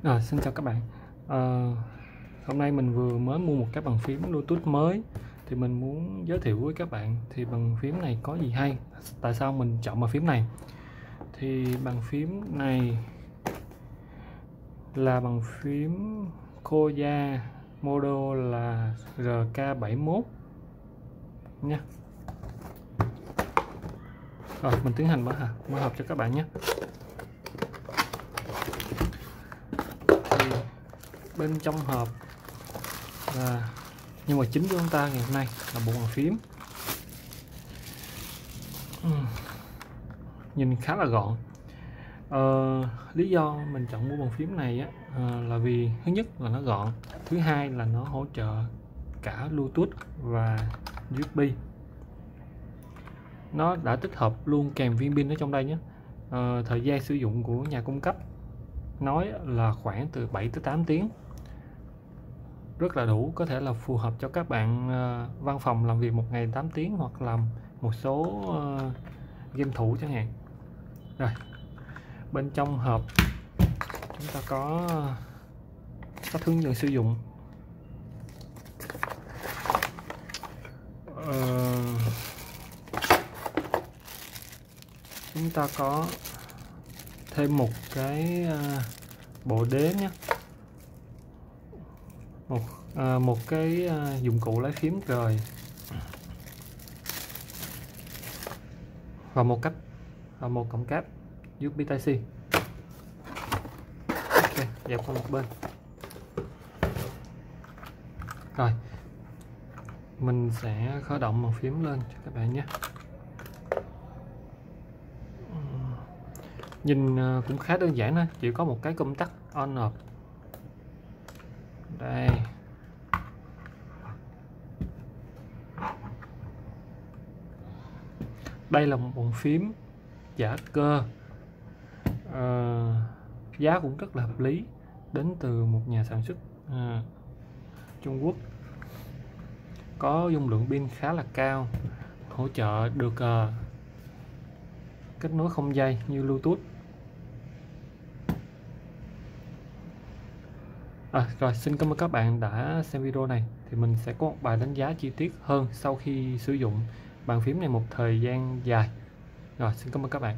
Xin chào các bạn. Hôm nay mình vừa mới mua một cái bàn phím Bluetooth mới, thì mình muốn giới thiệu với các bạn thì bàn phím này có gì hay, tại sao mình chọn bàn phím này. Thì bàn phím này là bàn phím Koya, model là RK71 nha. Rồi mình tiến hành mở hộp cho các bạn nhé. Bên trong hộp nhưng mà chính của chúng ta ngày hôm nay là bộ bàn phím. Nhìn khá là gọn. Lý do mình chọn mua bàn phím này là vì thứ nhất là nó gọn, thứ hai là nó hỗ trợ cả Bluetooth và USB. Nó đã tích hợp luôn kèm viên pin ở trong đây nhé. Thời gian sử dụng của nhà cung cấp nói là khoảng từ 7 tới 8 tiếng, rất là đủ, có thể là phù hợp cho các bạn văn phòng làm việc một ngày 8 tiếng hoặc làm một số game thủ chẳng hạn. Rồi bên trong hộp chúng ta có sách hướng dẫn sử dụng, chúng ta có thêm một cái bộ đếm nhé, một cái dụng cụ lấy phím rời và một cổng cáp USB Type-C. Ok, dẹp qua một bên. Rồi mình sẽ khởi động bàn phím lên cho các bạn nhé. Nhìn cũng khá đơn giản thôi, chỉ có một cái công tắc on off. Đây. Đây là một bàn phím giả cơ, giá cũng rất là hợp lý, đến từ một nhà sản xuất Trung Quốc, có dung lượng pin khá là cao, hỗ trợ được kết nối không dây như Bluetooth. Rồi xin cảm ơn các bạn đã xem video này. Thì mình sẽ có một bài đánh giá chi tiết hơn sau khi sử dụng bàn phím này một thời gian dài. Rồi xin cảm ơn các bạn.